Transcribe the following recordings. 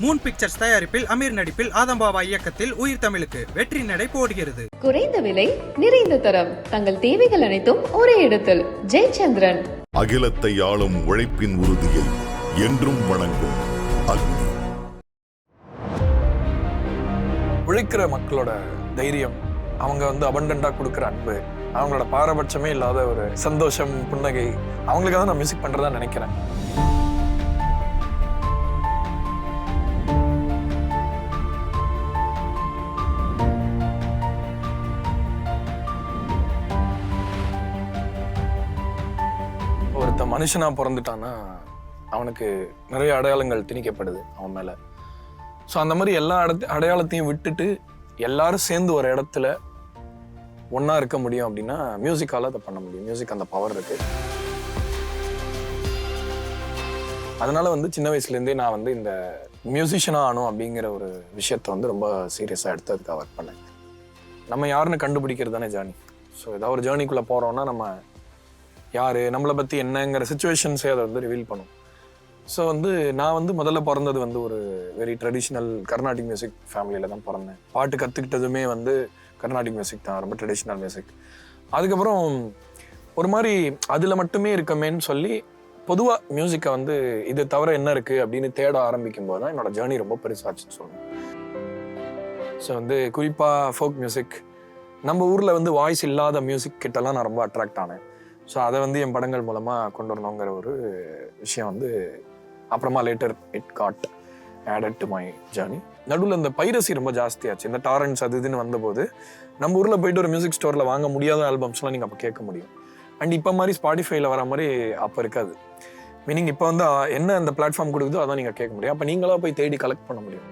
Moon pictures தயாரிப்பில் அமீர் நடிப்பில் ஆதம்பாவா இயக்கத்தில் உயிர் தமிழுக்கு வெற்றி நடை போடுகிறது. குறைந்த விலை, நிறைந்த தரம், தங்கள் தேவைகள் அனைத்தும் ஒரே இடத்தில். ஜெயச்சந்திரன். அகிலத்தை ஆளும் உழைப்பின் உறுதியை என்றும் வணங்கும் அக்னி. உழைக்கிற மக்களோட தைரியம், அவங்க அபண்டண்டா கொடுக்குற அன்பு, அவங்களோட பாரபட்சமே இல்லாத ஒரு சந்தோஷம், புன்னகை, அவங்களுக்காக தான் நான் மியூசிக் பண்றதா நினைக்கிறேன். ஒருத்த மனுஷனா பிறந்துட்டான்னா அவனுக்கு நிறைய அடையாளங்கள் திணிக்கப்படுது அவன் மேல. ஸோ அந்த மாதிரி எல்லா அடையாளத்தையும் விட்டுட்டு எல்லாரும் சேர்ந்து ஒரு இடத்துல ஒன்னா இருக்க முடியும் அப்படின்னா மியூசிக்கால அதை பண்ண முடியும். மியூசிக் அந்த பவர் இருக்கு. அதனால சின்ன வயசுலேருந்தே நான் இந்த மியூசிஷியனாக ஆகணும் அப்படிங்கிற ஒரு விஷயத்த ரொம்ப சீரியஸாக எடுத்து அதுக்காக ஒர்க் பண்ணேன். நம்ம யாருன்னு கண்டுபிடிக்கிறது தானே ஜேர்னி. ஸோ ஏதாவது ஒரு ஜேர்னிக்குள்ளே போகிறோன்னா நம்ம யார், நம்மளை பற்றி என்னங்கிற சுச்சுவேஷன்ஸே அதை ரிவீல் பண்ணும். ஸோ நான் முதல்ல பிறந்தது ஒரு வெரி ட்ரெடிஷ்னல் கர்நாடிக் மியூசிக் ஃபேமிலியில் தான் பிறந்தேன். பாட்டு கற்றுக்கிட்டதுமே கர்நாடிக் மியூசிக் தான், ரொம்ப ட்ரெடிஷ்னல் மியூசிக். அதுக்கப்புறம் ஒரு மாதிரி அதில் மட்டுமே இருக்கமேன்னு சொல்லி பொதுவாக மியூசிக்கை இது தவிர என்ன இருக்குது அப்படின்னு தேட ஆரம்பிக்கும் போது தான் என்னோட ஜேர்னி ரொம்ப பெருசாச்சுன்னு சொல்லணும். ஸோ குறிப்பாக ஃபோக் மியூசிக், நம்ம ஊரில் வாய்ஸ் இல்லாத மியூசிக் கிட்டலாம் நான் ரொம்ப அட்ராக்ட் ஆனேன். ஸோ அதை என் படங்கள் மூலமாக கொண்டு வரணுங்கிற ஒரு விஷயம் அப்புறமா later it got added to my journey. நடுவில் இந்த பைரசி ரொம்ப ஜாஸ்தியாச்சு. இந்த டாரன்ஸ் அது இதுன்னு வந்தபோது நம்ம ஊரில் போயிட்டு ஒரு மியூசிக் ஸ்டோரில் வாங்க முடியாத ஆல்பம்ஸ்லாம் நீங்கள் அப்போ கேட்க முடியும். அண்ட் இப்போ மாதிரி ஸ்பாட்டிஃபைல வர மாதிரி அப்போ இருக்காது. மீனிங் இப்போ என்ன அந்த பிளாட்ஃபார்ம் கொடுக்குதோ அதான் நீங்கள் கேட்க முடியும். அப்போ நீங்களா போய் தேடி கலெக்ட் பண்ண முடியும்.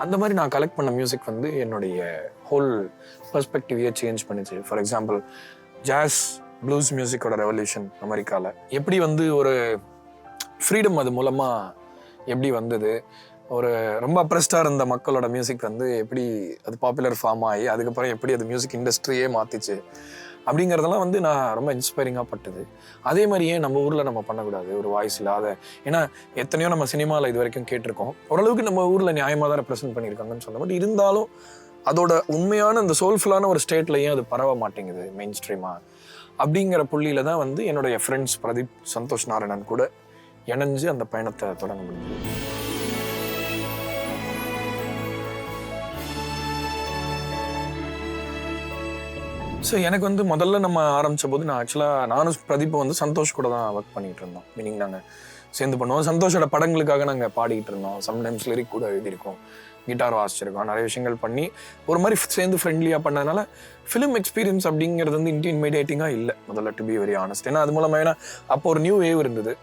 அந்த மாதிரி நான் கலெக்ட் பண்ண மியூசிக் என்னுடைய ஹோல் பெர்ஸ்பெக்டிவையே சேஞ்ச் பண்ணிச்சு. ஃபார் எக்ஸாம்பிள், ஜாஸ் ப்ளூஸ் மியூசிக்கோட ரெவல்யூஷன் அமெரிக்காவில் எப்படி ஒரு ஃப்ரீடம் அது மூலமாக எப்படி வந்தது, ஒரு ரொம்ப அப்ரெஸ்டாக இருந்த மக்களோட மியூசிக் எப்படி அது பாப்புலர் ஃபார்ம் ஆகி அதுக்கப்புறம் எப்படி அது மியூசிக் இண்டஸ்ட்ரியே மாற்றிச்சு அப்படிங்கிறதெல்லாம் நான் ரொம்ப இன்ஸ்பைரிங்காக பட்டது. அதே மாதிரியே நம்ம ஊரில் நம்ம பண்ணக்கூடாது ஒரு வாய்ஸ் இல்லாத. ஏன்னா எத்தனையோ நம்ம சினிமாவில் இது வரைக்கும் கேட்டிருக்கோம், ஓரளவுக்கு நம்ம ஊரில் நியாயமாக தான் ரெப்ரசென்ட் பண்ணியிருக்காங்கன்னு சொன்ன. பட் இருந்தாலும் அதோட உண்மையான அந்த சோல்ஃபுல்லான ஒரு ஸ்டேட்லையும் அது பரவ மாட்டேங்குது மெயின் ஸ்ட்ரீமாக. அப்படிங்கிற புள்ளியில தான் என்னுடைய ஃப்ரெண்ட்ஸ் பிரதீப், சந்தோஷ் நாராயணன் கூட இணைஞ்சு அந்த பயணத்தை தொடங்க முடிஞ்சது. ஸோ எனக்கு முதல்ல நம்ம ஆரம்பித்த போது நானும் பிரதீப் சந்தோஷ் கூட தான் ஒர்க் பண்ணிகிட்டு இருந்தோம். மீனிங் நாங்கள் சேர்ந்து பண்ணுவோம். சந்தோஷோட படங்களுக்காக நாங்கள் பாடிக்கிட்டு இருந்தோம். சம்டைம்ஸ் லிரிக் கூட எழுதியிருக்கோம், கிட்டார் வாசிச்சிருக்கோம், நிறைய விஷயங்கள் பண்ணி ஒரு மாதிரி சேர்ந்து ஃப்ரெண்ட்லியாக பண்ணதுனால ஃபிலிம் எக்ஸ்பீரியன்ஸ் அப்படிங்கிறது இன்டிமீடியேட்டிங்காக இல்லை முதல்ல, டு பி வெரி ஆனஸ்ட். ஏன்னா அது மூலமாக அப்போ ஒரு நியூ வேவ் இருந்தது.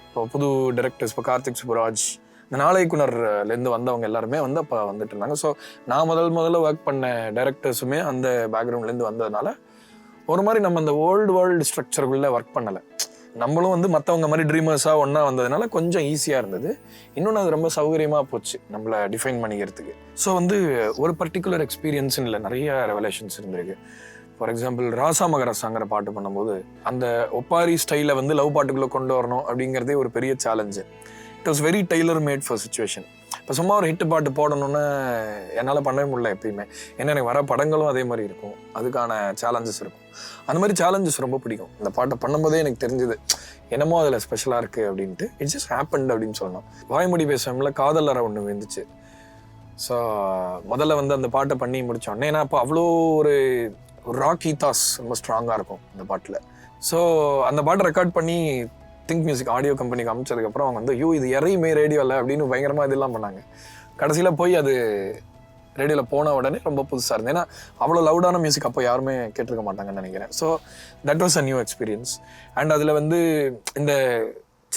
இப்போ புது டைரக்டர்ஸ், இப்போ கார்த்திக் சுப்புராஜ், இந்த நாளைக்குனர்லேருந்து வந்தவங்க எல்லாருமே அப்போ வந்துட்டு இருந்தாங்க. ஸோ நான் முதல்ல ஒர்க் பண்ண டைரக்டர்ஸுமே அந்த பேக்ரவுண்ட்லேருந்து வந்ததுனால ஒரு மாதிரி நம்ம அந்த வேர்ல்டு ஸ்ட்ரக்சருக்குள்ளே ஒர்க் பண்ணலை. நம்மளும் மற்றவங்க மாதிரி ட்ரீமர்ஸாக ஒன்றா வந்ததுனால கொஞ்சம் ஈஸியாக இருந்தது. இன்னொன்று அது ரொம்ப சௌகரியமாக போச்சு நம்மளை டிஃபைன் பண்ணிக்கிறதுக்கு. ஸோ ஒரு பர்டிகுலர் எக்ஸ்பீரியன்ஸ்னு இல்லை, நிறைய ரெவலேஷன்ஸ் இருந்திருக்கு. ஃபார் எக்ஸாம்பிள், ராசா மகராசாங்கிற பாட்டு பண்ணும்போது அந்த ஒப்பாரி ஸ்டைலை லவ் பாட்டுக்குள்ளே கொண்டு வரணும் அப்படிங்கிறதே ஒரு பெரிய challenge. It was very tailor made for situation. இப்போ சும்மா ஒரு ஹிட் பாட்டு போடணுன்னு என்னால் பண்ணவே முடியல எப்பயுமே. ஏன்னா எனக்கு வர படங்களும் அதே மாதிரி இருக்கும், அதுக்கான சேலஞ்சஸ் இருக்கும். அந்த மாதிரி சேலஞ்சஸ் ரொம்ப பிடிக்கும். இந்த பாட்டை பண்ணும்போதே எனக்கு தெரிஞ்சது என்னமோ அதில் ஸ்பெஷலாக இருக்குது அப்படின்ட்டு. இட்ஸ் ஜஸ்ட் ஹேப்பன்ட் அப்படின்னு சொல்லணும். வாய்மொழி பேசுவோம்ல, காதலரை ஒன்று வந்துச்சு. ஸோ முதல்ல அந்த பாட்டை பண்ணி முடித்தோடனே, ஏன்னா அப்போ அவ்வளோ ஒரு ராக் ஈத்தாஸ் ரொம்ப ஸ்ட்ராங்காக இருக்கும் அந்த பாட்டில். ஸோ அந்த பாட்டை ரெக்கார்ட் பண்ணி திங்க் மியூசிக் ஆடியோ கம்பெனிக்கு அமைச்சதுக்கப்புறம் அவங்க இது இறையுமே ரேடியோவில் அப்படின்னு பயங்கரமாக இதெல்லாம் பண்ணாங்க. கடைசியில் போய் அது ரேடியோவில் போன உடனே ரொம்ப புதுசாக இருந்தது. ஏன்னா அவ்வளோ லவுடான மியூசிக் அப்போ யாருமே கேட்டிருக்க மாட்டாங்கன்னு நினைக்கிறேன். So that was a new experience. And அதில் இந்த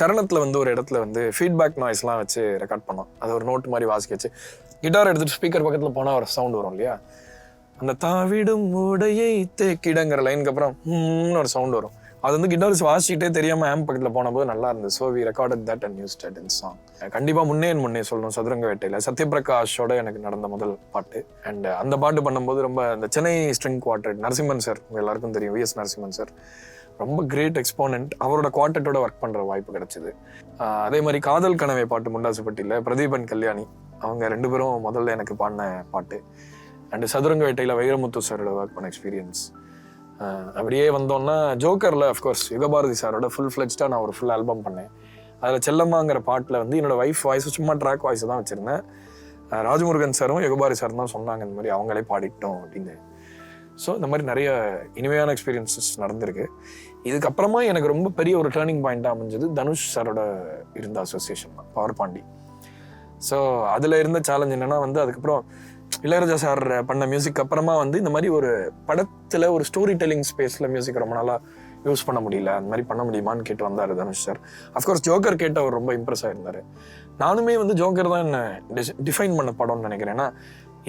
சரணத்தில் ஒரு இடத்துல ஃபீட்பேக் நாய்ஸ்லாம் வச்சு ரெக்கார்ட் பண்ணோம். அது ஒரு நோட்டு மாதிரி வாசிக்க வச்சு கிட்டார் எடுத்துகிட்டு ஸ்பீக்கர் பக்கத்தில் போனால் ஒரு சவுண்ட் வரும் இல்லையா, அந்த தாவிடும் உடையை தேக்கிடங்கிற லைனுக்கு அப்புறம் ஒரு சவுண்ட் வரும். அது கிட்டார்ஸ் வாசிக்கிட்டே தெரியாமல் ஆம்ப் பக்கத்தில் போனபோது நல்லா இருந்தது. So we recorded that and used it in song. கண்டிப்பாக முன்னே சொல்லணும், சதுரங்க வேட்டையில் சத்யபிரகாஷோட எனக்கு நடந்த முதல் பாட்டு. அண்ட் அந்த பாட்டு பண்ணும்போது ரொம்ப இந்த Chennai string quartet, Narasimhan sir, உங்கள் எல்லாருக்கும் தெரியும், விஎஸ் நரசிம்மன் சார், ரொம்ப கிரேட் எக்ஸ்போனன்ட். அவரோட குவார்டட்டோட ஒர்க் பண்ணுற வாய்ப்பு கிடைச்சிது. அதே மாதிரி காதல் கனவை பாட்டு முண்டாசுப்பட்டியில் பிரதீபன் கல்யாணி அவங்க 2 பேரும் முதல்ல எனக்கு பாடின பாட்டு. அண்டு சதுரங்க வேட்டையில் வைரமுத்து சாரோட ஒர்க் பண்ண எக்ஸ்பீரியன்ஸ். அப்படியே வந்தோன்னா ஜோக்கரில் அஃப்கோர்ஸ் யுகபாரதி சாரோட ஃபுல் ஃப்ளெஜ்டாக நான் ஒரு ஃபுல் ஆல்பம் பண்ணேன். அதில் செல்லம்மாங்கிற பாட்டில் வந்து என்னோட ஒய்ஃப் வாய்ஸ் சும்மா ட்ராக் வாய்ஸ் தான் வச்சுருந்தேன். ராஜமுருகன் சாரும் யுகபாரதி சாரும் தான் சொன்னாங்க இந்த மாதிரி அவங்களே பாடிட்டோம் அப்படின்னு. ஸோ இந்த மாதிரி நிறைய இனிமையான எக்ஸ்பீரியன்ஸஸ் நடந்திருக்கு. இதுக்கப்புறமா எனக்கு ரொம்ப பெரிய ஒரு டேர்னிங் பாயிண்டாக அமைஞ்சது தனுஷ் சாரோட இருந்த அசோசியேஷன் தான், பவர் பாண்டி. ஸோ அதில் இருந்த சேலஞ்ச் என்னென்னா வந்து அதுக்கப்புறம் இளையராஜா சார் பண்ண மியூசிக் அப்புறமா வந்து இந்த மாதிரி ஒரு படத்தில் ஒரு ஸ்டோரி டெல்லிங் ஸ்பேஸில் மியூசிக் ரொம்ப நாளாக யூஸ் பண்ண முடியல, அந்த மாதிரி பண்ண முடியுமான்னு கேட்டு வந்தார் தனுஷ் சார். அஃப்கோர்ஸ் ஜோக்கர் கேட்டு அவர் ரொம்ப இம்ப்ரெஸ் ஆகிருந்தார். நானுமே வந்து ஜோக்கர் தான் என்ன டிஃபைன் பண்ண படம்னு நினைக்கிறேன். ஏன்னா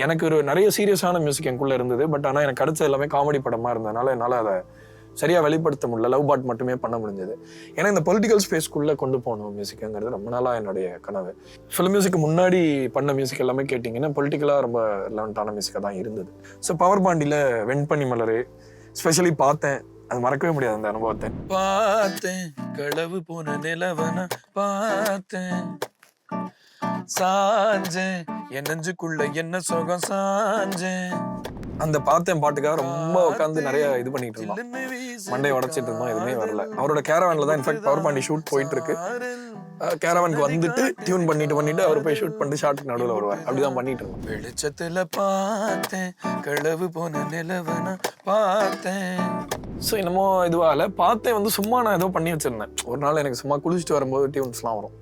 எனக்கு ஒரு நிறைய சீரியஸான மியூசிக் எனக்குள்ளே இருந்தது. பட் ஆனால் எனக்கு கிடைச்ச எல்லாமே காமெடி படமாக இருந்ததுனால என்னால் அதை சரியாக வெளிப்படுத்த முடியல. லவ் பாட் மட்டுமே பண்ண முடிஞ்சது. ஏன்னா இந்த பொலிட்டிக்கல் ஸ்பேஸ்க்குள்ளே கொண்டு போகணும் மியூசிக்குங்கிறது ரொம்ப நாளாக என்னுடைய கனவு. ஃபிலிம் மியூசிக்கு முன்னாடி பண்ண மியூசிக் எல்லாமே கேட்டிங்கன்னா பொலிட்டிக்கலாக ரொம்ப ரெலவெண்ட்டான மியூசிக்காக தான் இருந்தது. ஸோ பவர் பாண்டியில் வெண்பனி மலர் ஸ்பெஷலி பார்த்தேன், அது மறக்கவே முடியாது அந்த அனுபவத்தை. பார்த்தேன் களவு போன நிலவன பார்த்தேன் சாஞ்சேன் என் நெஞ்சுக்குள்ள என்ன சுகம் சாஞ்சேன். அந்த பார்த்தேன் பாட்டுக்காக ரொம்ப உட்காந்து நிறைய இது பண்ணிட்டு இருந்தோம், மண்டையை உடச்சிட்டு இருந்தோம். எதுவுமே வரல. அவரோட கேரவான்ல தான் இன்ஃபேக்ட் பவர் பாண்டி ஷூட் போயிட்டு இருக்கு. கேரவானுக்கு வந்துட்டு டியூன் பண்ணிட்டு அவர் போய் ஷூட் பண்ணிட்டு ஷார்ட் நடுவில் வருவார். அப்படிதான் பண்ணிட்டு இருந்தோம். வெளிச்சத்துல பார்த்தேன் களவு போன நிலவன பார்த்தேன். ஸோ என்னமோ இதுவாகல பார்த்தேன் வந்து சும்மா நான் ஏதோ பண்ணி வச்சிருந்தேன். ஒரு நாள் எனக்கு சும்மா குளிச்சுட்டு வரும்போது டியூன்ஸ்லாம் வரும்.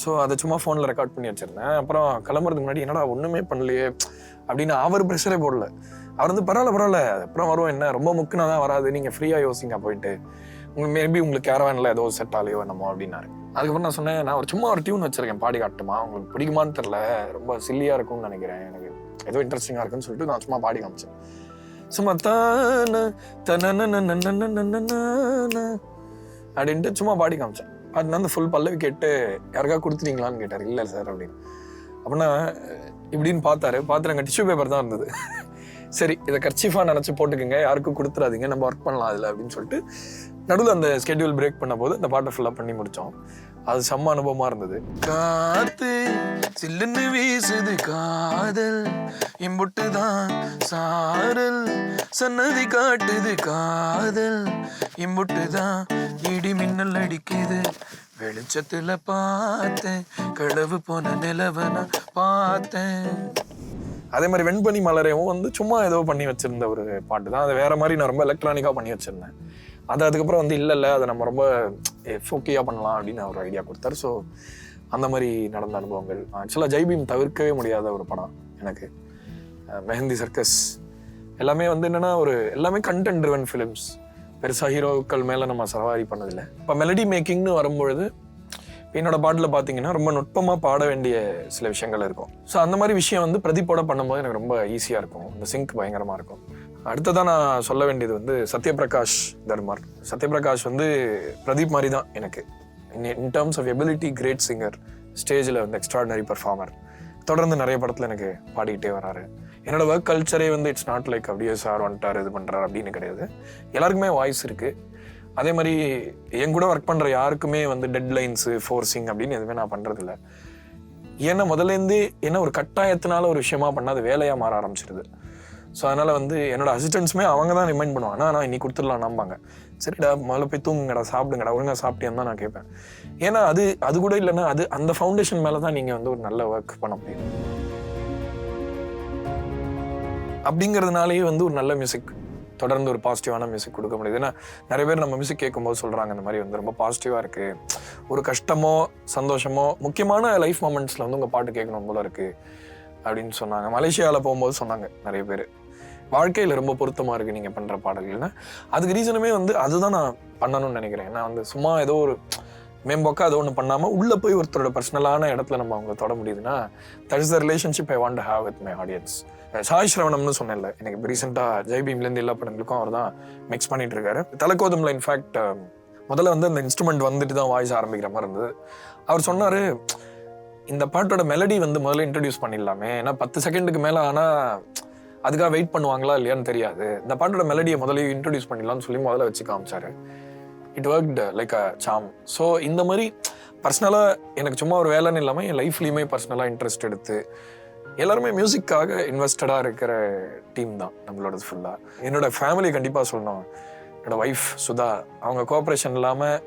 ஸோ அதை சும்மா ஃபோனில் ரெக்கார்ட் பண்ணி வச்சிருந்தேன். அப்புறம் கிளம்புறதுக்கு முன்னாடி என்னடா ஒன்றுமே பண்ணலையே அப்படின்னு அவர் ப்ரெஷரே போடல. அவர் வந்து பரவாயில்ல அப்புறம் வரும், என்ன ரொம்ப முக்கினா தான் வராது, நீங்கள் ஃப்ரீயாக யோசிங்க போயிட்டு, மேபி உங்களுக்கு கேரவானில் ஏதோ செட் ஆலையோ என்னமோ அப்படின்னாரு. அதுக்கப்புறம் நான் சொன்னேன், நான் சும்மா ஒரு டியூன் வச்சிருக்கேன், பாடி காட்டுமா, உங்களுக்கு பிடிக்குமான்னு தெரில, ரொம்ப சில்லியாக இருக்கும்னு நினைக்கிறேன், எனக்கு ஏதோ இன்ட்ரெஸ்டிங்காக இருக்குன்னு சொல்லிட்டு நான் சும்மா பாடி காமிச்சேன். சும்மா அப்படின்ட்டு சும்மா பாடி காமிச்சேன். அது அந்த ஃபுல் பல்லவி கேட்டு யாருக்கா கொடுத்துட்டீங்களான்னு கேட்டார். இல்லை சார் அப்படின்னு. அப்படின்னா இப்படின்னு பார்த்தாரு அங்கே டிஷ்யூ பேப்பர் தான் இருந்தது. சரி இதை கர்ச்சீஃபாக நினச்சி போட்டுக்கோங்க, யாருக்கும் கொடுத்துடாதீங்க, நம்ம ஒர்க் பண்ணலாம் அதில் அப்படின்னு சொல்லிட்டு நடுவில் அந்த ஸ்கெட்யூல் பிரேக் பண்ண போது அந்த பாட்டை ஃபுல்லாக பண்ணி முடித்தோம். அது செம்ம அனுபவமாக இருந்தது. காத்து சில்லுன்னு வீசுது காதல் இம்புட்டு தான் சாரல் சன்னதி காட்டுது காதல் இம்புட்டு தான் இடி மின்னல் அடிக்குது வெளிச்சத்துல பார்த்தேன் களவு போன நிலவன பார்த்தேன். அதே மாதிரி வெண்பனி மலரையும் வந்து சும்மா ஏதோ பண்ணி வச்சிருந்த ஒரு பாட்டு தான். அது வேற மாதிரி நான் ரொம்ப எலக்ட்ரானிக்காக பண்ணி வச்சிருந்தேன். அது அதுக்கப்புறம் வந்து இல்லை அதை நம்ம ரொம்ப ஃபோக்கியாக பண்ணலாம் அப்படின்னு ஒரு ஐடியா கொடுத்தாரு. ஸோ அந்த மாதிரி நடந்த அனுபவங்கள். ஆக்சுவலாக ஜெய்பீம் தவிர்க்கவே முடியாத ஒரு படம் எனக்கு. மெஹந்தி சர்க்கஸ் எல்லாமே வந்து என்னென்னா எல்லாமே கண்டென்ட் ட்ரிவன் ஃபிலிம்ஸ். பெருசாக ஹீரோக்கள் மேலே நம்ம சவாரி பண்ணதில்லை. இப்போ மெலடி மேக்கிங்னு வரும்பொழுது என்னோட பாட்டில் பார்த்தீங்கன்னா ரொம்ப நுட்பமாக பாட வேண்டிய சில விஷயங்கள் இருக்கும். ஸோ அந்த மாதிரி விஷயம் வந்து பிரதீப்போட பண்ணும்போது எனக்கு ரொம்ப ஈஸியாக இருக்கும். இந்த சிங்க் பயங்கரமாக இருக்கும். அடுத்ததான் நான் சொல்ல வேண்டியது வந்து சத்யபிரகாஷ் தர்மார். சத்யபிரகாஷ் வந்து பிரதீப் மாதிரி தான் எனக்கு. In terms of ability great singer, ஸ்டேஜில் வந்து எக்ஸ்ட்ராடினரி பர்ஃபார்மர். தொடர்ந்து நிறைய படத்தில் எனக்கு பாடிக்கிட்டே வராரு. என்னோட ஒர்க் கல்ச்சரே வந்து இட்ஸ் நாட் லைக் அப்படியே சார் வந்துட்டார் இது பண்ணுறாரு அப்படின்னு கிடையாது. எல்லாருக்குமே வாய்ஸ் இருக்குது. அதே மாதிரி என் கூட ஒர்க் பண்ணுற யாருக்குமே வந்து டெட்லைன்ஸு ஃபோர்ஸிங் அப்படின்னு எதுவுமே நான் பண்ணுறதில்ல. ஏன்னா முதலேருந்தே என்ன ஒரு கட்டாயத்தினால ஒரு விஷயமா பண்ணால் அது வேலையாக மாற ஆரம்பிச்சிருது. ஸோ அதனால் வந்து என்னோட அசிஸ்டன்ஸுமே அவங்க தான் ரிமைண்ட் பண்ணுவாங்க. நான் இன்னைக்கு கொடுத்துடலாம் நம்பாங்க. சரிடா முதல்ல போய் தூங்குங்கடா, சாப்பிடுங்கடா, ஒழுங்காக சாப்பிட்டேன்னு தான் நான் கேட்பேன். ஏன்னா அது கூட இல்லைன்னா அந்த ஃபவுண்டேஷன் மேலே தான் நீங்கள் வந்து ஒரு நல்ல ஒர்க் பண்ண முடியும். அப்படிங்கிறதுனாலேயே வந்து ஒரு நல்ல மியூசிக், தொடர்ந்து ஒரு பாசிட்டிவான மியூசிக் கொடுக்க முடியுது. ஏன்னா நிறைய பேர் நம்ம மியூசிக் கேட்கும்போது சொல்கிறாங்க இந்த மாதிரி வந்து ரொம்ப பாசிட்டிவாக இருக்குது, ஒரு கஷ்டமோ சந்தோஷமோ முக்கியமான லைஃப் மொமெண்ட்ஸில் வந்து உங்கள் பாட்டு கேட்கணும் போல இருக்குது அப்படின்னு சொன்னாங்க. மலேசியாவில் போகும்போது சொன்னாங்க நிறைய பேர், வாழ்க்கையில் ரொம்ப பொருத்தமாக இருக்குது நீங்கள் பண்ணுற பாடல்கள்னா. அதுக்கு ரீசனுமே வந்து அதுதான் நான் பண்ணணும்னு நினைக்கிறேன். நான் வந்து சும்மா ஏதோ ஒரு மேம்போக்கா அது ஒன்று பண்ணாமல் உள்ளே போய் ஒருத்தரோட பர்சனலான இடத்துல நம்ம அவங்கள தொட முடியுதுன்னா that is the relationship I want to have with my audience. Sai ஸ்ரவணம்னு சொன்னேன்ல, எனக்கு இப்போ ரீசெண்டாக ஜெய்பீம்லேருந்து எல்லா படங்களுக்கும் அவர் தான் மிக்ஸ் பண்ணிட்டு இருக்காரு. தலைக்கோதுமில் இன்ஃபேக்ட் முதல்ல வந்து அந்த இன்ஸ்ட்ருமெண்ட் வந்துட்டு தான் வாய்ஸ் ஆரம்பிக்கிற மாதிரி இருந்தது. அவர் சொன்னார், இந்த பாட்டோட மெலடி வந்து முதல்ல இன்ட்ரடியூஸ் பண்ணிடலாமே, ஏன்னா 10 செகண்டுக்கு மேலே ஆனால் அதுக்காக வெயிட் பண்ணுவாங்களா இல்லையான்னு தெரியாது, இந்த பாட்டோட மெலடியை முதல்ல இன்ட்ரடியூஸ் பண்ணிடலாம்னு சொல்லி முதல்ல வச்சு காமிச்சாரு. It worked like a charm. So இந்த மாதிரி பர்சனலாக எனக்கு சும்மா ஒரு வேலைன்னு இல்லாமல் என் லைஃப்லேயுமே பர்சனலாக இன்ட்ரெஸ்ட் எடுத்து எல்லாருமே மியூசிக்காக இன்வெஸ்டடாக இருக்கிற டீம் தான் நம்மளோடது ஃபுல்லாக. என்னோடய ஃபேமிலி கண்டிப்பாக சொல்லணும். என்னோடய ஒய்ஃப் சுதா, அவங்க கோஆப்ரேஷன் இல்லாமல்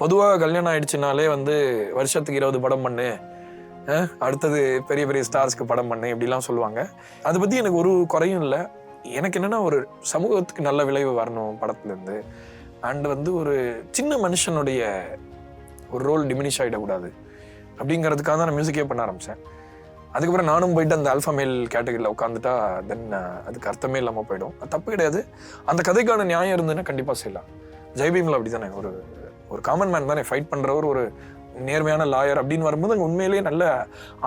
பொதுவாக கல்யாணம் ஆயிடுச்சுனாலே வந்து வருஷத்துக்கு 20 படம் பண்ணு, அடுத்தது பெரிய பெரிய ஸ்டார்ஸ்க்கு படம் பண்ணு இப்படிலாம் சொல்லுவாங்க. அதை பற்றி எனக்கு ஒரு குறையும் இல்லை. எனக்கு என்னென்னா ஒரு சமூகத்துக்கு நல்ல விளைவு வரணும் படத்துலேருந்து. அண்ட் வந்து ஒரு சின்ன மனுஷனுடைய ஒரு ரோல் டிமினிஷ் ஆகிடக்கூடாது அப்படிங்கிறதுக்காக தான் நான் மியூசிக்கே பண்ண ஆரம்பித்தேன். அதுக்கப்புறம் நானும் போயிட்டு அந்த ஆல்ஃபா மேல் கேட்டகரியில் உட்காந்துட்டா தென் அதுக்கு அர்த்தமே இல்லாமல் போயிடும். அது தப்பு கிடையாது. அந்த கதைக்கான நியாயம் இருந்ததுன்னா கண்டிப்பாக செய்யலாம். ஜெய்பீமில் அப்படி தானே, ஒரு காமன் மேன் தானே, ஃபைட் பண்ணுறவர், ஒரு நேர்மையான லாயர் அப்படின்னு வரும்போது அங்கே உண்மையிலேயே நல்ல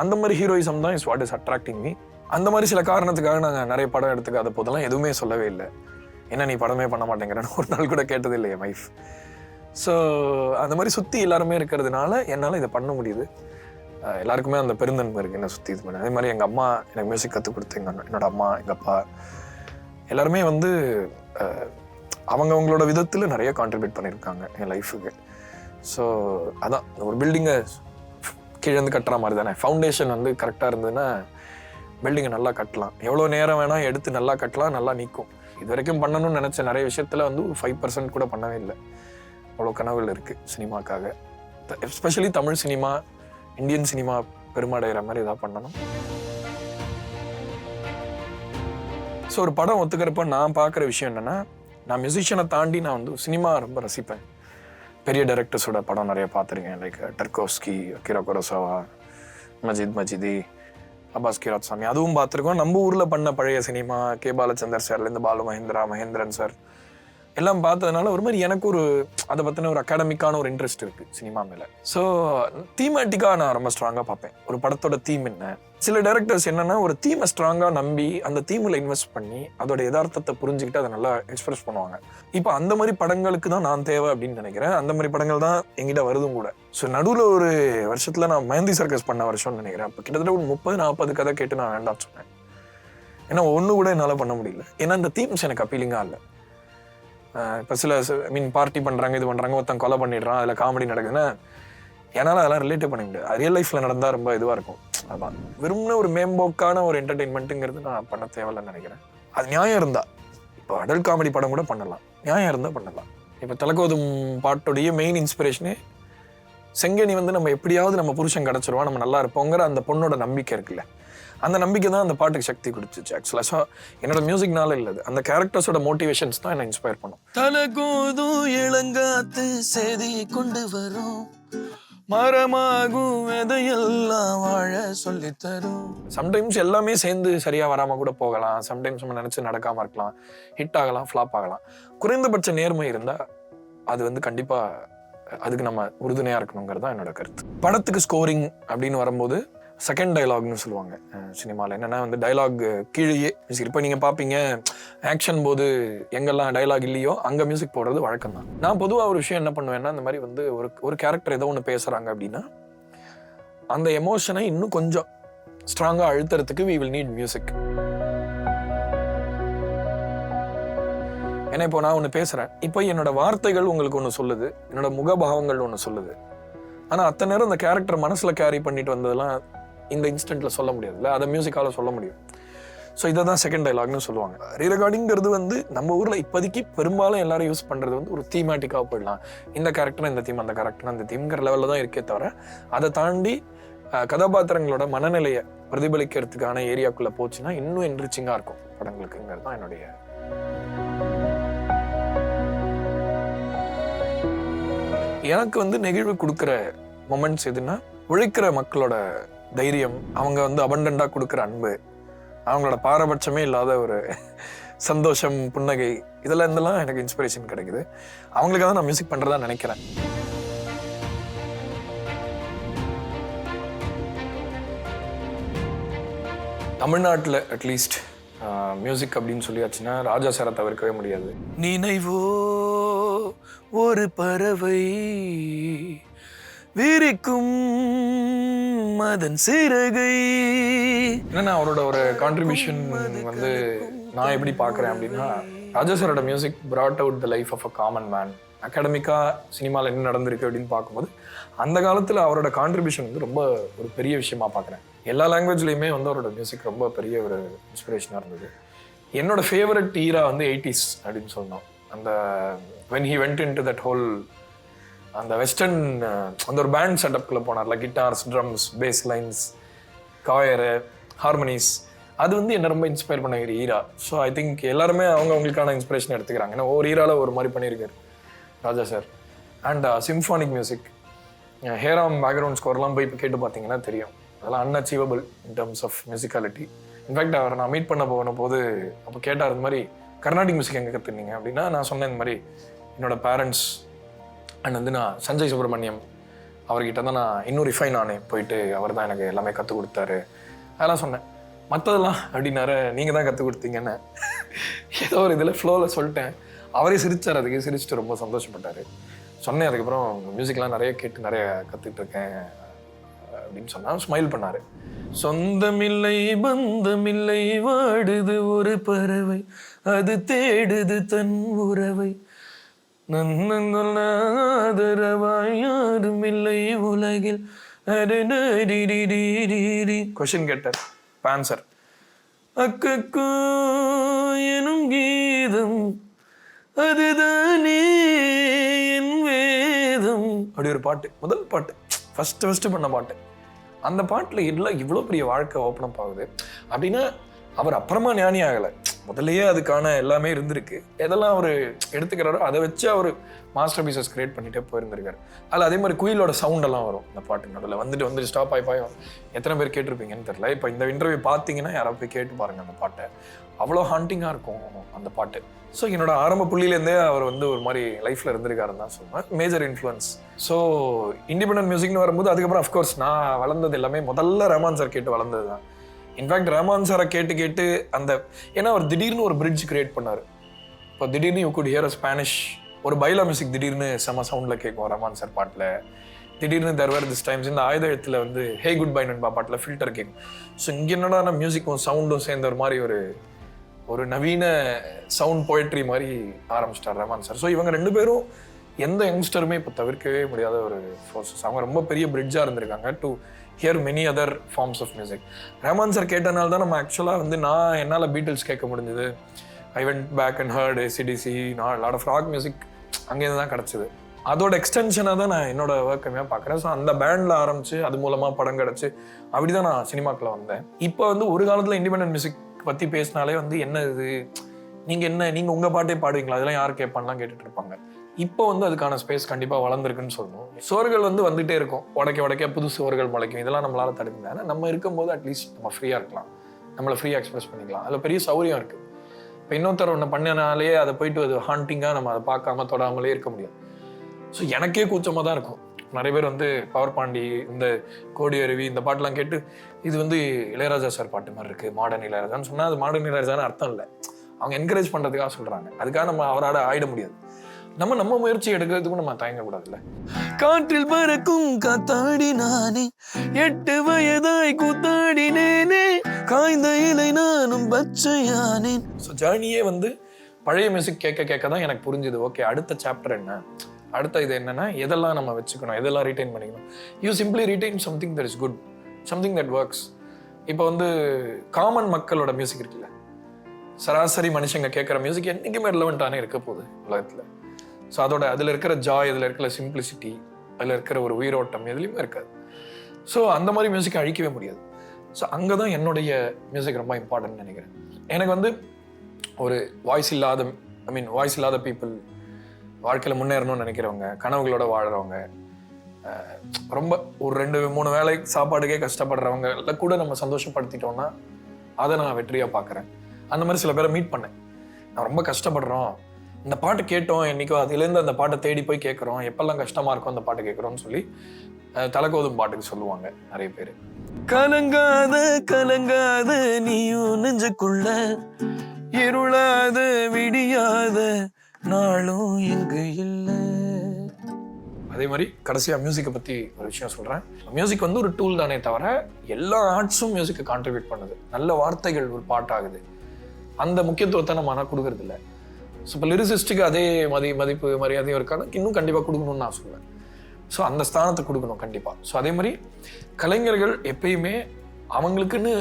அந்த மாதிரி ஹீரோயிசம் தான் is what is attracting me. அந்த மாதிரி சில காரணத்துக்காக நாங்கள் நிறைய படம் எடுத்துக்காத போதெல்லாம் எதுவுமே சொல்லவே இல்லை. ஏன்னா நீ படமே பண்ண மாட்டேங்கிறேன்னு ஒரு நாள் கூட கேட்டது இல்லை என் வைஃப். ஸோ அந்த மாதிரி சுற்றி எல்லாருமே இருக்கிறதுனால என்னால் இதை பண்ண முடியுது. எல்லாருக்குமே அந்த பெருந்தன்மை இருக்குது என்ன சுற்றி இது பண்ண. அதே மாதிரி எங்கள் அம்மா எனக்கு மியூசிக் கற்றுக் கொடுத்து, என்னோட அம்மா, எங்கள் அப்பா எல்லாருமே வந்து அவங்களோட விதத்தில் நிறைய கான்ட்ரிபியூட் பண்ணியிருக்காங்க என் லைஃபுக்கு. ஸோ அதான் ஒரு பில்டிங்கை கீழேருந்து கட்டுற மாதிரி தானே, ஃபவுண்டேஷன் வந்து கரெக்டாக இருந்ததுன்னா பில்டிங்கை நல்லா கட்டலாம். எவ்வளோ நேரம் வேணால் எடுத்து நல்லா கட்டலாம், நல்லா நிற்கும். இது வரைக்கும் பண்ணணும்னு நினச்ச நிறைய விஷயத்தில் வந்து ஒரு 5% கூட பண்ணவே இல்லை. அவ்வளோ கனவுகள் இருக்குது சினிமாக்காக. Especially Tamil cinema, Indian cinema பெருமடைகிற மாதிரி ஏதாவது பண்ணணும். ஸோ ஒரு படம் ஒத்துக்கிறப்ப நான் பார்க்குற விஷயம் என்னென்னா, நான் மியூசிஷியனை தாண்டி நான் வந்து சினிமா ரொம்ப ரசிப்பேன். பெரிய டைரக்டர்ஸோட படம் நிறைய பார்த்துருக்கேன். Like Tarkovsky, Akira Kurosawa, Majidi, Abbas Kiarostami, அதுவும் பார்த்துருக்கோம். நம்ம ஊரில் பண்ண பழைய சினிமா, கே பாலச்சந்தர் சார்லேருந்து பாலு மகேந்திரன் சார் எல்லாம் பார்த்ததுனால ஒரு மாதிரி எனக்கு ஒரு அதை பற்றின ஒரு அகாடமிக்கான ஒரு இன்ட்ரெஸ்ட் இருக்குது சினிமா மேலே. ஸோ தீமேட்டிக்காக நான் ரொம்ப ஸ்ட்ராங்காக பார்ப்பேன். ஒரு படத்தோட தீம் என்ன, சில டைரக்டர்ஸ் என்னென்னா ஒரு தீமை ஸ்ட்ராங்காக நம்பி அந்த தீமில் இன்வெஸ்ட் பண்ணி அதோட யதார்த்தத்தை புரிஞ்சுக்கிட்டு அதை நல்லா எக்ஸ்பிரஸ் பண்ணுவாங்க. இப்போ அந்த மாதிரி படங்களுக்கு தான் நான் தேவை அப்படின்னு நினைக்கிறேன். அந்த மாதிரி படங்கள் தான் எங்கிட்ட வருதும் கூட. ஸோ நடுவில் ஒரு வருஷத்தில் நான் மெஹந்தி சர்க்கஸ் பண்ண வருஷம்னு நினைக்கிறேன். அப்போ கிட்டத்தட்ட ஒரு 30-40 கதை கேட்டு நான் வேண்டாம் சொன்னேன். ஏன்னா ஒன்று கூட என்னால் பண்ண முடியல. ஏன்னா இந்த தீம்ஸ் எனக்கு அப்பீலிங்காக இல்லை. இப்போ சில பார்ட்டி பண்ணுறாங்க, இது பண்ணுறாங்க, ஒருத்தன் கொலை பண்ணிடுறான், அதில் காமெடி நடக்குதுன்னா என்னால் அதெல்லாம் ரிலேட்டிவ் பண்ண முடியாது. ரியல் லைஃப்பில் நடந்தால் ரொம்ப இதுவாக இருக்கும். அதான் வெறும்னா ஒரு மேம்போக்கான ஒரு என்டர்டெயின்மெண்ட்டுங்கிறது நான் பண்ண தேவையில்லைன்னு நினைக்கிறேன். அது நியாயம் இருந்தால் இப்போ அடல்ட் காமெடி படம் கூட பண்ணலாம், நியாயம் இருந்தால் பண்ணலாம். இப்போ தலகோதும் பாட்டுடைய மெயின் இன்ஸ்பிரேஷனே செங்கனி வந்து நம்ம எப்படியாவது நம்ம புருஷன் கிடச்சிருவான், நம்ம நல்லா இருப்போங்கிற அந்த பொண்ணோட நம்பிக்கை இருக்குல்ல, அந்த நம்பிக்கை தான் அந்த பாட்டுக்கு சக்தி கொடுத்துச்சு ஆக்சுவலாக. ஸோ என்னோட மியூசிக்னால இல்லை, அந்த கேரக்டர்ஸோட மோட்டிவேஷன்ஸ் தான் என்னை இன்ஸ்பயர் பண்ணும். தலகோதும் இளங்காத்து செய்தி கொண்டு வரும், மரமாகும் எதையெல்லாம் வாழ சொல்லி தரும். சம்டைம்ஸ் எல்லாமே சேர்ந்து சரியாக வராமல் கூட போகலாம். சம்டைம்ஸ் நம்ம நினச்சி நடக்காமல் இருக்கலாம், ஹிட் ஆகலாம், ஃப்ளாப் ஆகலாம். குறைந்தபட்ச நேர்மை இருந்தால் அது வந்து கண்டிப்பாக அதுக்கு நம்ம உறுதுணையாக இருக்கணுங்கிறது தான் என்னோட கருத்து. படத்துக்கு ஸ்கோரிங் அப்படின்னு வரும்போது செகண்ட் டைலாக்னு சொல்லுவாங்க சினிமாவில். என்னென்னா வந்து டைலாக் கீழேயே மியூசிக். இப்போ நீங்கள் பார்ப்பீங்க ஆக்ஷன் போது எங்கெல்லாம் டைலாக் இல்லையோ அங்கே மியூசிக் போடுறது வழக்கம் தான். நான் பொதுவாக ஒரு விஷயம் என்ன பண்ணுவேன்னா, இந்த மாதிரி வந்து ஒரு கேரக்டர் ஏதோ ஒன்று பேசுகிறாங்க அப்படின்னா அந்த எமோஷனை இன்னும் கொஞ்சம் ஸ்ட்ராங்காக அழுத்துறதுக்கு we will need music. ஏன்னா இப்போ நான் ஒன்று பேசுகிறேன், இப்போ என்னோட வார்த்தைகள் உங்களுக்கு ஒன்று சொல்லுது, என்னோட முகபாவங்கள் ஒன்று சொல்லுது. ஆனால் அத்தனை நேரம் அந்த கேரக்டர் மனசில் கேரி பண்ணிட்டு வந்ததெல்லாம் இந்த இன்ஸ்டன்ட்ல சொல்ல முடியாதுல்ல, அதை மியூசிக்கால சொல்ல முடியும். ஸோ இதை தான் செகண்ட் டைலாக்னு சொல்லுவாங்க. ரீரெக்கார்டிங்கிறது வந்து நம்ம ஊரில் இப்போதைக்கு பெரும்பாலும் எல்லாரும் யூஸ் பண்ணுறது வந்து ஒரு தீமேட்டிக்காக போயிடலாம். இந்த கேரக்டர் இந்த தீம், அந்த கேரக்டர் அந்த தீம்ங்கிற லெவலில் தான் இருக்கே தவிர அதை தாண்டி கதாபாத்திரங்களோட மனநிலையை பிரதிபலிக்கிறதுக்கான ஏரியாக்குள்ளே போச்சுன்னா இன்னும் என்ரிச்சிங்காக இருக்கும் படங்களுக்குங்கிறது தான் என்னுடைய. எனக்கு வந்து நெகிழ்வு கொடுக்குற மொமெண்ட்ஸ் எதுன்னா, உழைக்கிற மக்களோட தைரியம், அவங்க வந்து அபண்டண்டாக கொடுக்குற அன்பு, அவங்களோட பாரபட்சமே இல்லாத ஒரு சந்தோஷம், புன்னகை, இதெல்லாம் எனக்கு இன்ஸ்பிரேஷன் கிடைக்குது. அவங்களுக்காக தான் நான் மியூசிக் பண்ணுறதா நினைக்கிறேன். தமிழ்நாட்டில் அட்லீஸ்ட் மியூசிக் அப்படின்னு சொல்லியாச்சுன்னா ராஜா சாரை தவிர்க்கவே முடியாது. நினைவோ ஒரு பறவை விரிக்கும் மதன் சிறகை. என்னன்னா அவரோட ஒரு கான்ட்ரிபியூஷன் வந்து நான் எப்படி பார்க்குறேன் அப்படின்னா, ராஜா சாரோட music brought out the life of a common man அகாடமிக்காக சினிமாவில் என்ன நடந்திருக்கு அப்படின்னு பார்க்கும்போது அந்த காலத்தில் அவரோட கான்ட்ரிபியூஷன் வந்து ரொம்ப ஒரு பெரிய விஷயமா பார்க்குறேன். எல்லா லாங்குவேஜ்லேயுமே வந்து அவரோட மியூசிக் ரொம்ப பெரிய ஒரு இன்ஸ்பிரேஷனாக இருந்தது. என்னோட ஃபேவரட் ஈரா வந்து 80s அப்படின்னு சொல்லணும். அந்த when he went into that whole அந்த வெஸ்டர்ன் அந்த ஒரு பேண்ட் செட்டப்குள்ளே போனார்ல, guitars, drums, bass lines, choir, harmonies, அது வந்து என்ன ரொம்ப இன்ஸ்பயர் பண்ண ஒரு ஈரா. ஸோ ஐ திங்க் எல்லாருமே அவங்களுக்கான இன்ஸ்பிரேஷன் எடுத்துக்கிறாங்க. ஏன்னா ஒரு ஈராவில் ஒரு மாதிரி பண்ணியிருக்காரு ராஜா sir. And சிம்ஃபானிக் music, Hey Ram background ஸ்கோர்லாம் போய் இப்போ கேட்டு பார்த்தீங்கன்னா தெரியும், அதெல்லாம் unachievable in terms of musicality. In fact அவரை நான் மீட் பண்ண போது அப்போ கேட்டார், இந்த மாதிரி கர்நாடிக் மியூசிக் எங்கே கற்றுனீங்க அப்படின்னா, நான் சொன்னேன் இந்த மாதிரி என்னோட பேரண்ட்ஸ் அண்ட் வந்து நான் சஞ்சய் சுப்ரமணியம் அவர்கிட்ட தான் நான் இன்னும் ரிஃபைன் ஆனேன், போயிட்டு அவர் தான் எனக்கு எல்லாமே கற்றுக் கொடுத்தாரு அதெல்லாம் சொன்னேன். மற்றதெல்லாம் அப்படின்னாரு, நீங்கள் தான் கற்றுக் கொடுத்தீங்கன்னு ஏதோ ஒரு இதில் ஃப்ளோவில் சொல்லிட்டேன். அவரே சிரிச்சார், அதுக்கு சிரிச்சுட்டு ரொம்ப சந்தோஷப்பட்டார். சொன்னேன் அதுக்கப்புறம் மியூசிக்லாம் நிறைய கேட்டு நிறைய கற்றுக்கிட்டு இருக்கேன் அப்படின்னு சொன்னால் ஸ்மைல் பண்ணார். சொந்தமில்லை பந்தமில்லை வாடுது ஒரு பறவை, அது தேடுது தன் உறவை, நன்னந்தரவாய் யாரும் இல்லை உலகில். கொஸ்டின் கேட்டார், ஆன்சர் அக்கோ எனும் கீதம் அதுதானே என் வேதம். அப்படி ஒரு பாட்டு, முதல் பாட்டு, ஃபர்ஸ்ட் பண்ண பாட்டு. அந்த பாட்டில் எல்லாம் இவ்வளோ பெரிய வாழ்க்கை ஓப்பன் அப் ஆகுது அப்படின்னா அவர் அப்புறமா ஞானி ஆகலை, முதல்லையே அதுக்கான எல்லாமே இருந்திருக்கு. எதெல்லாம் அவர் எடுத்துக்கிறாரோ அதை வச்சு அவர் மாஸ்டர் பீசஸ் கிரியேட் பண்ணிட்டே போயிருந்திருக்காரு. அதில் அதே மாதிரி குயிலோட சவுண்டெல்லாம் வரும் அந்த பாட்டு நடுவில் வந்துட்டு ஸ்டாப் ஆகி பாயும். எத்தனை பேர் கேட்டிருப்பீங்கன்னு தெரியல. இப்போ இந்த இன்டர்வியூ பார்த்தீங்கன்னா யாராவது போய் கேட்டு பாருங்கள் அந்த பாட்டை, அவ்வளோ ஹாண்டிங்காக இருக்கும் அந்த பாட்டு. ஸோ என்னோட ஆரம்ப புள்ளியிலேருந்தே அவர் வந்து ஒரு மாதிரி லைஃப்பில் இருந்திருக்காருன்னு தான் சொல்லுவேன், மேஜர் இன்ஃப்ளூயன்ஸ். ஸோ இண்டிபெண்டன்ட் மியூசிக்னு வரும்போது அதுக்கப்புறம் அஃப்கோர்ஸ் நான் வளர்ந்தது எல்லாமே முதல்ல ரஹ்மான் சார் கேட்டு வளர்ந்தது தான். இன்ஃபேக்ட் ரஹ்மான் சாரை கேட்டு அந்த ஏன்னா அவர் திடீர்னு ஒரு பிரிட்ஜ் கிரியேட் பண்ணார். இப்போ திடீர்னு you good here a Spanish ஒரு பைலா மியூசிக் திடீர்னு செம சவுண்டில் கேட்கும் ரஹ்மான் சார் பாட்டில். திடீர்னு தர்வர் திஸ் டைம்ஸ் இந்த ஆயுத எழுத்துல வந்து ஹே குட் பை நண்பா பாட்டில் ஃபில்டர் கேட்கும். ஸோ இங்கே என்னடா மியூசிக்கும் சவுண்டும் சேர்ந்த ஒரு மாதிரி ஒரு நவீன சவுண்ட் போயட்ரி மாதிரி ஆரம்பிச்சிட்டார் ரஹ்மான் சார். ஸோ இவங்க ரெண்டு பேரும் எந்த யங்ஸ்டருமே இப்போ தவிர்க்கவே முடியாத ஒரு ஃபோர்ஸஸ். அவங்க ரொம்ப பெரிய பிரிட்ஜாக இருந்திருக்காங்க to hear many other forms of music. Rahman sir கேட்டனால தான் நம்ம ஆக்சுவலாக வந்து என்னால் பீட்டில்ஸ் கேட்க முடிஞ்சது. I went back and heard ACDC, lot of rock music அங்கேருந்து தான் கிடச்சிது. அதோட எக்ஸ்டென்ஷனாக தான் நான் என்னோட ஒர்க்கையுமே பார்க்குறேன். ஸோ அந்த பேண்டில் ஆரம்பித்து அது மூலமாக படம் கிடச்சி அப்படி தான் நான் சினிமாக்குள்ள வந்தேன். இப்போ வந்து ஒரு காலத்தில் இண்டிபெண்டன்ட் மியூசிக் பற்றி பேசினாலே வந்து என்ன இது, நீங்கள் உங்கள் பாட்டே பாடுவீங்களா, அதெல்லாம் யார் கேட்பான்லாம் கேட்டுட்டு இருப்பாங்க. இப்போ வந்து அதுக்கான ஸ்பேஸ் கண்டிப்பாக வளர்ந்துருக்குன்னு சொல்லணும். சுவர்கள் வந்து வந்துகிட்டே இருக்கும், உடைக்க புது சுவர்கள் முளைக்கும். இதெல்லாம் நம்மளால் தடுக்க முடியாது. நம்ம இருக்கும்போது அட்லீஸ்ட் நம்ம ஃப்ரீயாக இருக்கலாம், நம்மளை ஃப்ரீயாக எக்ஸ்பிரஸ் பண்ணிக்கலாம். அதில் பெரிய சௌரியம் இருக்குது. இப்போ இன்னொருத்தர் ஒன்று பண்ணனாலே அதை போயிட்டு அது ஹாண்டிங்காக நம்ம அதை பார்க்காம தொடாமலே இருக்க முடியாது. ஸோ எனக்கே கூச்சமாக தான் இருக்கும். நிறைய பேர் வந்து பவர் பாண்டி, இந்த கோடி அருவி, இந்த பாட்டெலாம் கேட்டு இது வந்து இளையராஜா சார் பாட்டு மாதிரி இருக்குது, மாடர்ன் இளையராஜான்னு சொன்னால் அது மாடர்ன் இளையராஜான்னு அர்த்தம் இல்லை. அவங்க என்கரேஜ் பண்ணுறதுக்காக சொல்கிறாங்க. அதுக்காக நம்ம அவரால் ஆயிட முடியாது. நம்ம முயற்சி எடுக்கிறதுக்கும் நம்ம தயங்கக்கூடாதுல்ல. காற்றில் பறக்கும் காத்தாடி நானே, 8 வயதாய் கூத்தாடினேனே, காய்ந்த இலை நானும் பச்சையானேன். ஸோ ஜேர்னியே வந்து பழைய மியூசிக் கேட்க தான் எனக்கு புரிஞ்சுது. ஓகே, அடுத்த சாப்டர் என்ன, அடுத்த இது என்னன்னா எதெல்லாம் நம்ம வச்சுக்கணும், எதெல்லாம் ரீட்டைன் பண்ணிக்கணும். You simply retain something that is good, something that works. இப்போ வந்து காமன் மக்களோட மியூசிக் இருக்குல்ல, சராசரி மனுஷங்க கேட்குற மியூசிக் என்றைக்குமே ரிலவெண்ட்டானே இருக்க போகுது உலகத்தில். ஸோ அதில் இருக்கிற ஜாய், இதில் இருக்கிற சிம்பிளிசிட்டி, அதில் இருக்கிற ஒரு உயிரோட்டம் எதுலேயுமே இருக்காது. ஸோ அந்த மாதிரி மியூசிக்கை அழிக்கவே முடியாது. ஸோ அங்கே தான் என்னுடைய மியூசிக் ரொம்ப இம்பார்ட்டன்ட்னு நினைக்கிறேன். எனக்கு வந்து ஒரு வாய்ஸ் இல்லாத பீப்புள், வாழ்க்கையில் முன்னேறணும்னு நினைக்கிறவங்க, கனவுகளோட வாழ்கிறவங்க, ரொம்ப ஒரு 2-3 வேளை சாப்பாடுக்கே கஷ்டப்படுறவங்க கூட நம்ம சந்தோஷப்படுத்திட்டோம்னா அதை நான் வெற்றியாக பார்க்குறேன். அந்த மாதிரி சில பேரை மீட் பண்ணேன். நான் ரொம்ப கஷ்டப்படுறோம், இந்த பாட்டு கேட்டோம் என்றைக்கோ, அதுலேருந்து அந்த பாட்டை தேடி போய் கேட்குறோம், எப்பெல்லாம் கஷ்டமாக இருக்கும் அந்த பாட்டு கேட்குறோன்னு சொல்லி தலைக்கோதும் பாட்டுக்கு சொல்லுவாங்க நிறைய பேர். கலங்காத நீயும் நெஞ்சுக்குள்ள, இருளாத விடியாத நாளும் எங்க இல்லை. அதே மாதிரி கடைசியாக மியூசிக்கை பற்றி ஒரு விஷயம் சொல்கிறேன். மியூசிக் வந்து ஒரு டூல் தானே தவிர எல்லா ஆர்ட்ஸும் மியூசிக்கை கான்ட்ரிபியூட் பண்ணுது. நல்ல வார்த்தைகள் ஒரு பாட்டாகுது, அந்த முக்கியத்துவத்தை நம்ம ஆனால் கொடுக்கறது இல்லை. ஸோ இப்போ லிரிசிஸ்ட்டுக்கு அதே மதிப்பு மரியாதையும் இருக்காது, இன்னும் கண்டிப்பாக கொடுக்கணும்னு நான் சொல்லுவேன். ஸோ அந்த ஸ்தானத்தை கொடுக்கணும் கண்டிப்பாக. ஸோ அதே மாதிரி கலைஞர்கள் எப்பயுமே அவங்களுக்குன்னு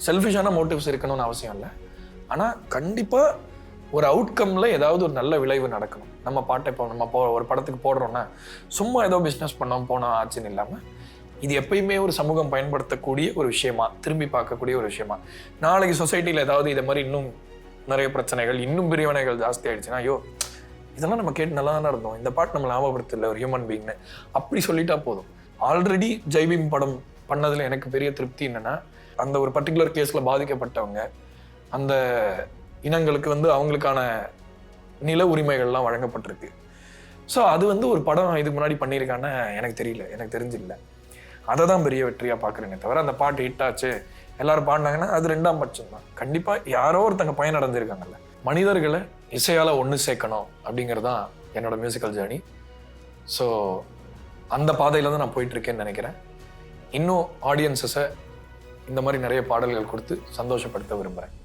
செல்ஃபிஷான மோட்டிவ்ஸ் இருக்கணும்னு அவசியம் இல்லை. ஆனால் கண்டிப்பாக ஒரு அவுட்கம்ல ஏதாவது ஒரு நல்ல விளைவு நடக்கணும். நம்ம பாட்டை இப்போ நம்ம ஒரு படத்துக்கு போடுறோன்னா சும்மா ஏதோ பிஸ்னஸ் பண்ணோம் போனோம் ஆச்சுன்னு இல்லாமல் இது எப்பயுமே ஒரு சமூகம் பயன்படுத்தக்கூடிய ஒரு விஷயமா, திரும்பி பார்க்கக்கூடிய ஒரு விஷயமா. நாளைக்கு சொசைட்டியில் ஏதாவது இதை மாதிரி இன்னும் நிறைய பிரச்சனைகள், இன்னும் பிரிவினைகள் ஜாஸ்தி ஆயிடுச்சுன்னா, ஐயோ இதெல்லாம் நம்ம கேட்டு நல்லா தானே இருந்தோம், இந்த பாட்டு நம்ம ஞாபகப்படுத்தல ஒரு ஹியூமன் பீங்னு அப்படி சொல்லிட்டா போதும். ஆல்ரெடி ஜெய்பீம் படம் பண்ணதில் எனக்கு பெரிய திருப்தி என்னன்னா, அந்த ஒரு பர்டிகுலர் கேஸில் பாதிக்கப்பட்டவங்க அந்த இனங்களுக்கு அவங்களுக்கான நில உரிமைகள்லாம் வழங்கப்பட்டிருக்கு. ஸோ அது ஒரு படம் இதுக்கு முன்னாடி பண்ணியிருக்கான்னு எனக்கு தெரியல, எனக்கு தெரிஞ்சில்ல. அதை தான் பெரிய வெற்றியாக பார்க்குறேனே தவிர அந்த பாட்டு ஹிட் ஆச்சு எல்லாரும் பாடினாங்கன்னா அது 2ஆம் பட்சம் தான். கண்டிப்பாக யாரோ ஒருத்தங்க பயனடைஞ்சிருக்காங்கல்ல. மனிதர்களை இசையால் ஒன்று சேர்க்கணும் அப்படிங்கிறது தான் என்னோட மியூசிக்கல் ஜேர்னி. ஸோ அந்த பாதையில் தான் நான் போயிட்டுருக்கேன்னு நினைக்கிறேன். இன்னும் ஆடியன்ஸஸை இந்த மாதிரி நிறைய பாடல்கள் கொடுத்து சந்தோஷப்படுத்த விரும்புகிறேன்.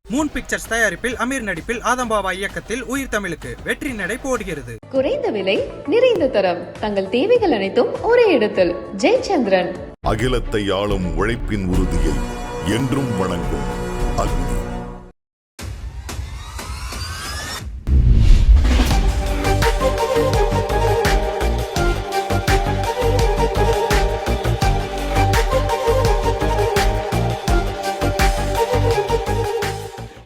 மூன் பிக்சர்ஸ் தயாரிப்பில் அமீர் நடிப்பில் ஆதம்பாவா இயக்கத்தில் உயிர் தமிழுக்கு வெற்றி நடை போடுகிறது. குறைந்த விலை, நிறைந்த தரம், தங்கள் தேவைகள் அனைத்தும் ஒரே இடத்தில். ஜெயச்சந்திரன். அகிலத்தை ஆளும் உழைப்பின் உறுதியை என்றும் வணங்கும் அக்னி.